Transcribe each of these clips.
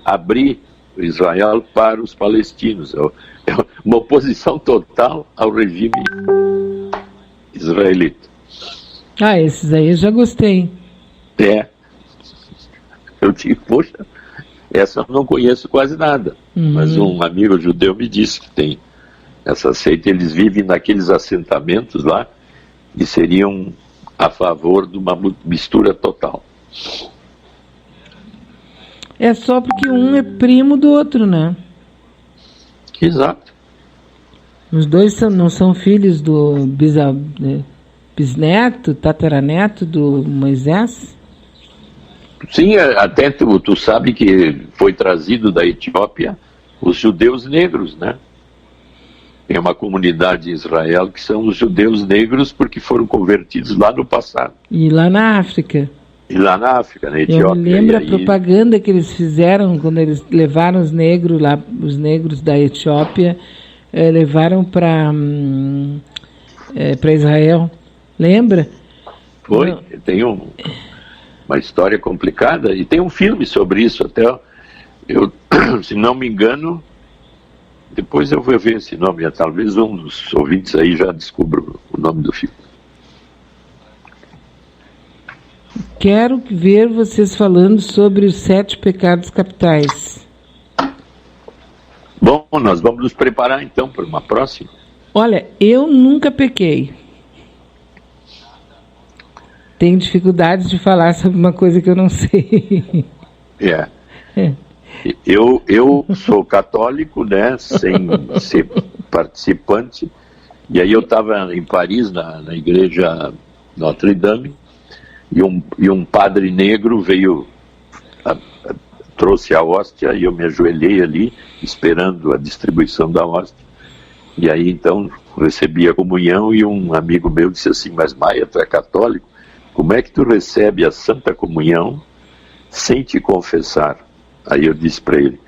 abrir Israel para os palestinos. É uma oposição total ao regime israelita. Esses aí eu já gostei. Eu digo, poxa, essa eu não conheço quase nada. Mas um amigo judeu me disse que tem essa seita, eles vivem naqueles assentamentos lá e seriam a favor de uma mistura total. É só porque um é primo do outro, né? Exato. Os dois não são filhos do bisneto, tataraneto do Moisés? Sim, até tu sabe que foi trazido da Etiópia os judeus negros, né? Tem uma comunidade em Israel que são os judeus negros porque foram convertidos lá no passado. E lá na África. Na Etiópia. Eu me lembro a propaganda que eles fizeram quando eles levaram os negros lá, os negros da Etiópia, levaram para Israel. Lembra? Foi, tem uma história complicada e tem um filme sobre isso até. Eu, se não me engano, depois eu vou ver esse nome, talvez um dos ouvintes aí já descubra o nome do filme. Quero ver vocês falando sobre os 7 pecados capitais. Bom, nós vamos nos preparar então para uma próxima. Olha, eu nunca pequei. Tenho dificuldade de falar sobre uma coisa que eu não sei. Eu sou católico, né, sem ser participante, e aí eu estava em Paris, na igreja Notre Dame, e um padre negro veio, trouxe a hóstia, e eu me ajoelhei ali, esperando a distribuição da hóstia, e aí então recebi a comunhão, e um amigo meu disse assim, mas Maia, tu é católico? Como é que tu recebe a Santa Comunhão sem te confessar? Aí eu disse para ele,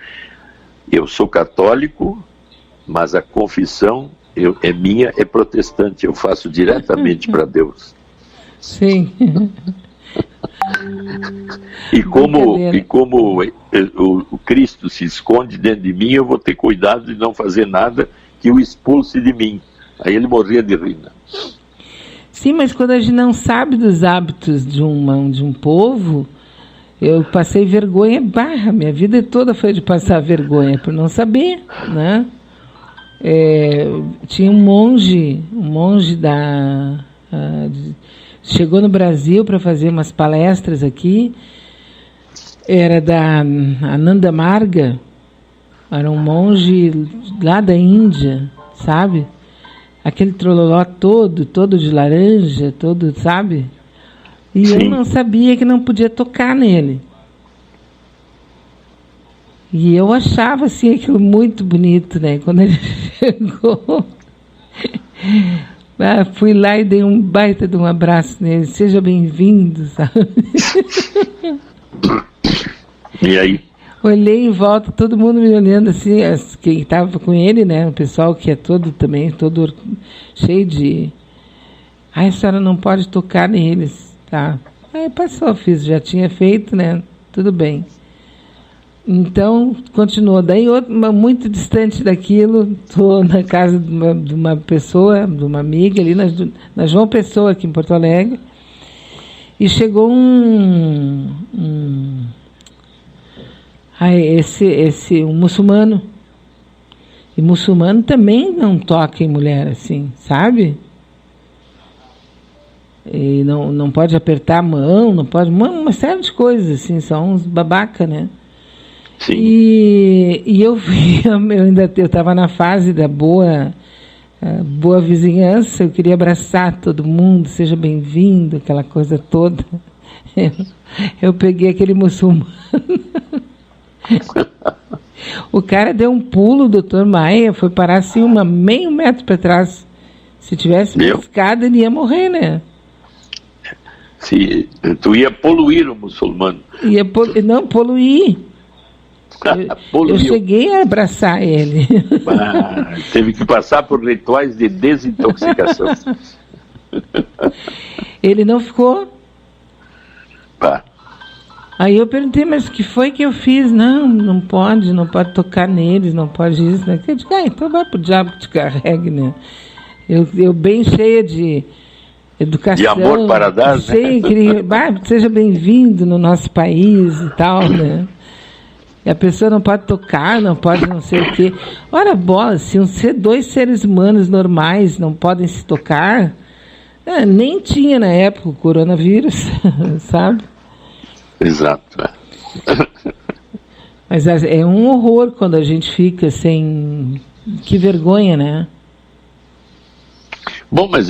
eu sou católico, mas a confissão é minha, é protestante, eu faço diretamente para Deus. Sim. E como o Cristo se esconde dentro de mim, eu vou ter cuidado de não fazer nada que o expulse de mim. Aí ele morria de rir. Sim, mas quando a gente não sabe dos hábitos de um povo, eu passei vergonha, minha vida toda foi de passar vergonha por não saber, né? Tinha um monge chegou no Brasil para fazer umas palestras aqui, era da Ananda Marga, era um monge lá da Índia, sabe? Aquele trololó todo de laranja, todo, sabe? E sim, eu não sabia que não podia tocar nele. E eu achava, assim, aquilo muito bonito, né? Quando ele chegou, fui lá e dei um baita de um abraço nele. Seja bem-vindo, sabe? E aí? Olhei em volta, todo mundo me olhando assim, quem estava com ele, né? O pessoal que é todo cheio de... a senhora não pode tocar neles, tá? Aí passou, já tinha feito, né? Tudo bem. Então, continuou. Daí, muito distante daquilo, estou na casa de uma pessoa, de uma amiga, ali na João Pessoa, aqui em Porto Alegre, e chegou um muçulmano. E muçulmano também não toca em mulher assim, sabe? E não pode apertar a mão, não pode... Uma série de coisas, assim, são uns babaca, né? Sim. E eu vi, eu estava na fase da boa vizinhança, eu queria abraçar todo mundo, seja bem-vindo, aquela coisa toda. Eu peguei aquele muçulmano. O cara deu um pulo, doutor Maia, foi parar assim meio metro para trás. Se tivesse piscado, ele ia morrer, né? Se tu ia poluir o muçulmano. Não, poluir. Eu cheguei a abraçar ele. Teve que passar por rituais de desintoxicação. Ele não ficou. Aí eu perguntei, mas o que foi que eu fiz? Não pode tocar neles, não pode isso, né? Eu digo, então vai pro diabo que te carregue, né? Eu bem cheia de educação. De amor para dar, né? Queria, seja bem-vindo no nosso país e tal, né? E a pessoa não pode tocar, não pode não sei o quê. Ora, bola, se dois seres humanos normais não podem se tocar, nem tinha na época o coronavírus, sabe? Exato. Mas é um horror quando a gente fica sem... Que vergonha, né? Bom, mas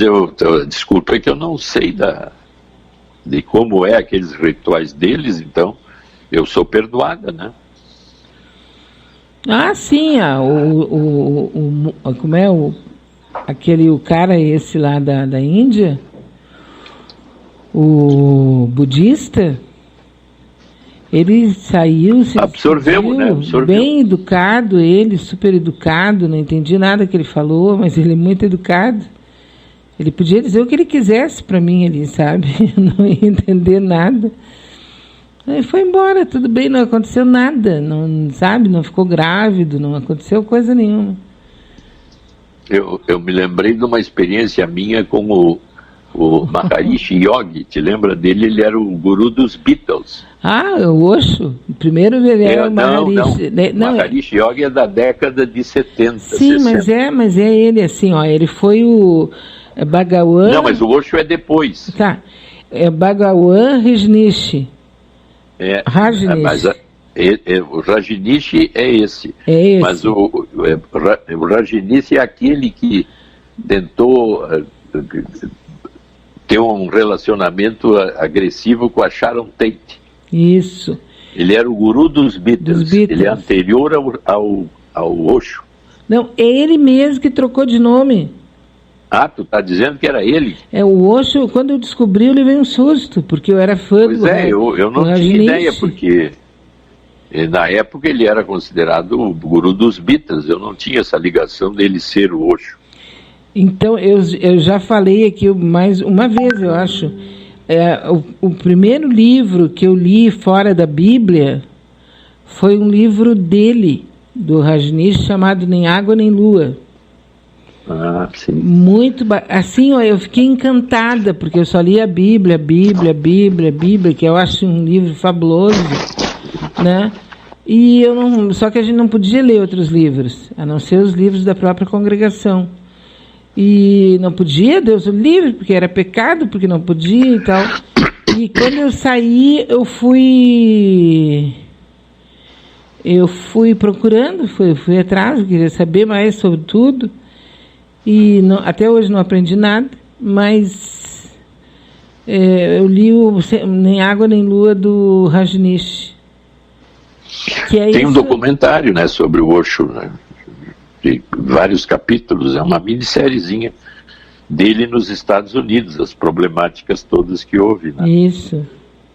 desculpa, é que eu não sei de como é aqueles rituais deles, então eu sou perdoada, né? Ah, sim, como é o cara esse lá da Índia, o budista, ele saiu, se absorveu, despediu, né? Absorveu. Bem educado, ele, super educado, não entendi nada que ele falou, mas ele é muito educado. Ele podia dizer o que ele quisesse para mim ali, sabe? Não ia entender nada. Aí foi embora, tudo bem, não aconteceu nada, não, sabe? Não ficou grávido, não aconteceu coisa nenhuma. Eu me lembrei de uma experiência minha com o Maharishi Yogi. Te lembra dele? Ele era o guru dos Beatles. O Osho. Primeiro ele era o Maharishi. Não, Maharishi Yogi é da década de 70. Sim, 60. mas é ele assim, ó. Ele foi o Bhagawan. Não, mas o Osho é depois. Tá. É Bhagawan Rajneesh. Rajneesh. Mas o Rajneesh é esse. É esse. Mas o Rajneesh é aquele que tentou ter um relacionamento agressivo com a Sharon Tate. Isso. Ele era o guru dos Beatles. Ele é anterior ao Osho. Não, é ele mesmo que trocou de nome. Tu está dizendo que era ele? O Osho, quando eu descobri, eu levei um susto, porque eu era fã do... Pois eu não tinha ideia, porque na época ele era considerado o guru dos Beatles. Eu não tinha essa ligação dele ser o Osho. Então, eu já falei aqui mais uma vez, eu acho. O primeiro livro que eu li fora da Bíblia foi um livro dele, do Rajneesh, chamado Nem Água Nem Lua. Sim. Muito assim, eu fiquei encantada, porque eu só li a Bíblia, que eu acho um livro fabuloso, né? E só que a gente não podia ler outros livros, a não ser os livros da própria congregação. E não podia, Deus o livre, porque era pecado, porque não podia e tal. E quando eu saí, eu fui procurando, fui atrás, queria saber mais sobre tudo. E até hoje não aprendi nada, mas eu li Nem Água Nem Lua do Rajneesh. Tem um documentário, né, sobre o Osho, né, de vários capítulos, é uma minissériezinha dele nos Estados Unidos, as problemáticas todas que houve, né? Isso.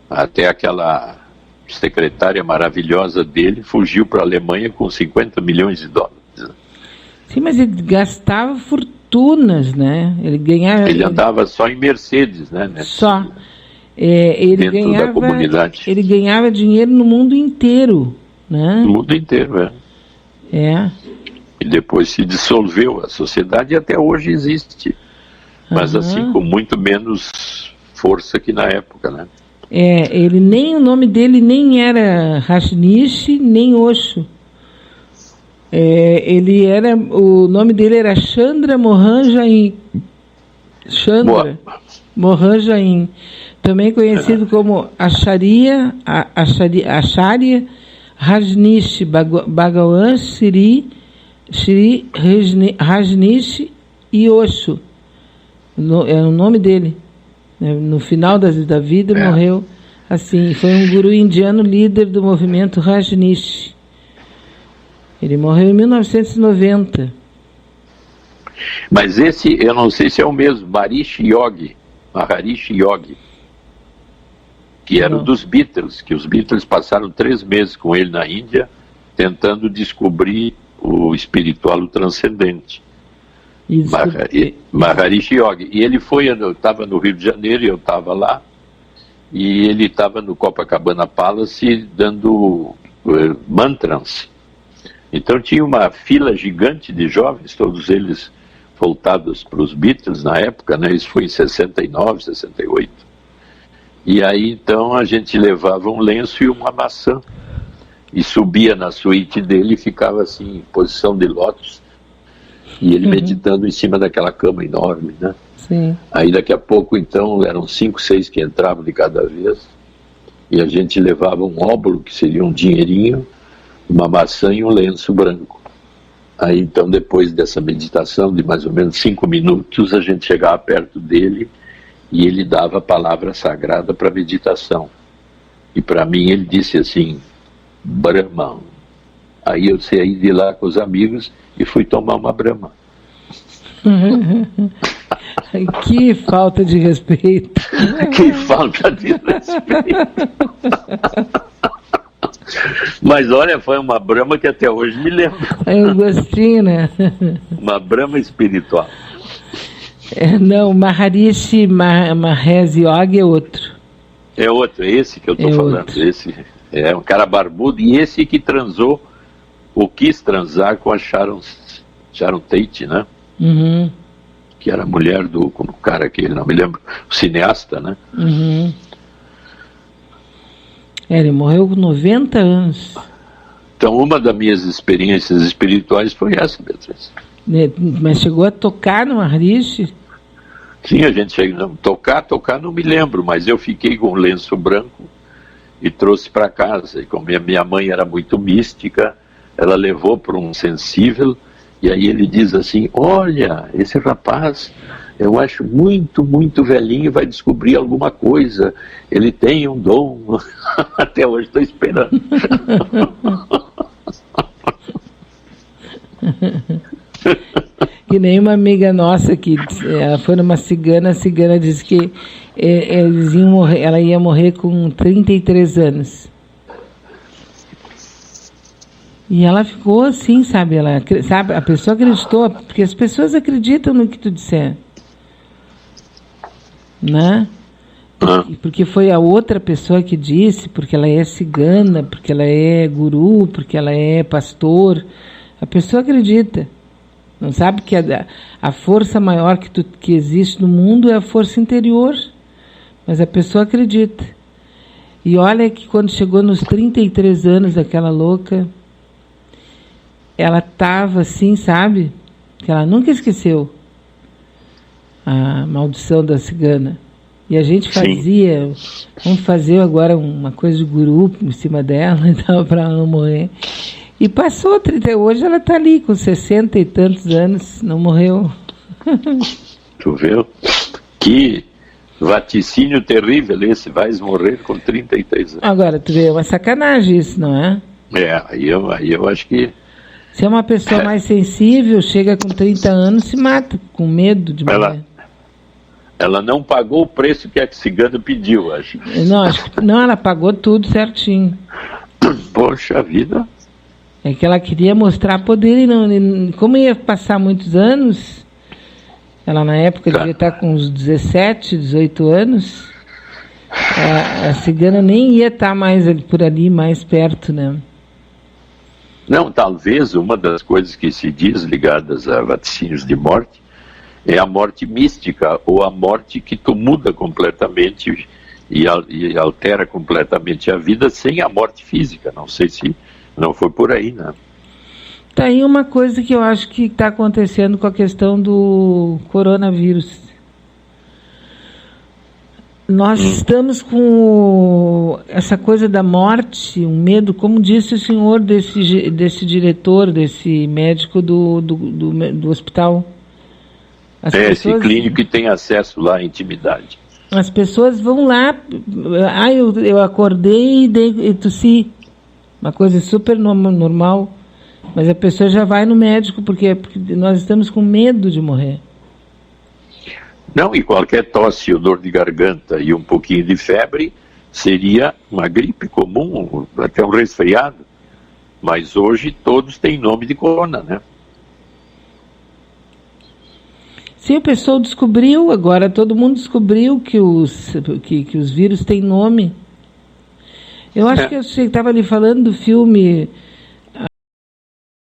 Até aquela secretária maravilhosa dele fugiu para a Alemanha com 50 milhões de dólares. Sim, mas ele gastava fortunas, né? Ele andava só em Mercedes, né? Só. Ele dentro da comunidade. Ele ganhava dinheiro no mundo inteiro, né? No mundo inteiro, E depois se dissolveu a sociedade e até hoje existe. Mas assim, com muito menos força que na época, né? O nome dele nem era Rajneesh, nem Osho. O nome dele era Chandra Mohan Jain. Mohan Jain, também conhecido como Acharya Rajneesh Bhagawan Shri Rajneesh e Osho. É o nome dele. No final da vida morreu assim. Foi um guru indiano líder do movimento Rajneesh. Ele morreu em 1990. Mas esse, eu não sei se é o mesmo, Maharishi Yogi, que era um dos Beatles, que os Beatles passaram 3 meses com ele na Índia, tentando descobrir o espiritual, o transcendente. Maharishi Yogi. E ele foi, eu estava no Rio de Janeiro, eu estava lá, e ele estava no Copacabana Palace dando mantras. Então tinha uma fila gigante de jovens, todos eles voltados para os Beatles na época, né? Isso foi em 69, 68. E aí então a gente levava um lenço e uma maçã e subia na suíte dele e ficava assim em posição de lótus, e ele meditando em cima daquela cama enorme, né? Sim. Aí daqui a pouco então eram 5, 6 que entravam de cada vez, e a gente levava um óbolo, que seria um dinheirinho, uma maçã e um lenço branco. Aí então, depois dessa meditação de mais ou menos 5 minutos, a gente chegava perto dele e ele dava a palavra sagrada para meditação. E para mim ele disse assim: Brahman. Aí eu saí de lá com os amigos e fui tomar uma Brahma. Que falta de respeito. Que falta de respeito. Mas olha, foi uma Brahma que até hoje me lembro. É um gostinho, né? Uma Brahma espiritual. Não, Maharishi Mahesh Yogi é outro. É outro, é esse que eu estou falando. Outro. Esse é um cara barbudo, e esse que transou, ou quis transar com a Sharon Tate, né? Uhum. Que era a mulher do cara que não me lembro, o cineasta, né? Uhum. Ele morreu com 90 anos. Então, uma das minhas experiências espirituais foi essa, Beatriz. Mas chegou a tocar no Maharishi? Sim, a gente chega, não, tocar não me lembro, mas eu fiquei com um lenço branco e trouxe para casa. E como minha mãe era muito mística, ela levou para um sensível, e aí ele diz assim: olha, esse rapaz, eu acho muito, muito velhinho, vai descobrir alguma coisa, ele tem um dom. Até hoje estou esperando. Que nem uma amiga nossa que ela foi numa cigana, a cigana disse que eles iam morrer, ela ia morrer com 33 anos. E ela ficou assim, sabe? Sabe, a pessoa acreditou, porque as pessoas acreditam no que tu disser. Né? Porque foi a outra pessoa que disse, porque ela é cigana, porque ela é guru, porque ela é pastor. A pessoa acredita. Não sabe que a força maior que existe no mundo é a força interior. Mas a pessoa acredita. E olha que quando chegou nos 33 anos daquela louca, ela estava assim, sabe? Que ela nunca esqueceu a maldição da cigana. E a gente fazia, vamos fazer agora uma coisa de guru em cima dela e tal, para ela não morrer. E passou 30, hoje ela está ali com 60 e tantos anos, não morreu. Tu viu? Que vaticínio terrível esse, vais morrer com 33 anos. Agora, tu vê, é uma sacanagem isso, não é? Aí eu acho que... Se é uma pessoa mais sensível, chega com 30 anos, se mata, com medo de morrer. Ela não pagou o preço que a cigana pediu, acho. Não, ela pagou tudo certinho. Poxa vida. É que ela queria mostrar poder e como ia passar muitos anos, ela na época devia estar com uns 17, 18 anos, a cigana nem ia estar mais por ali, mais perto, né? Não, talvez uma das coisas que se diz ligadas a vaticínios de morte é a morte mística, ou a morte que tu muda completamente e altera completamente a vida sem a morte física. Não sei se não foi por aí, né? Tá aí uma coisa que eu acho que está acontecendo com a questão do coronavírus. Nós estamos com essa coisa da morte, um medo, como disse o senhor desse diretor, desse médico do hospital. Esse clínico que tem acesso lá à intimidade. As pessoas vão lá, eu acordei e tossi. Uma coisa super normal, mas a pessoa já vai no médico porque nós estamos com medo de morrer. Não, e qualquer tosse ou dor de garganta e um pouquinho de febre seria uma gripe comum, até um resfriado. Mas hoje todos têm nome de corona, né? Sim, o pessoal descobriu, agora todo mundo descobriu que os vírus têm nome. Eu acho que eu estava ali falando do filme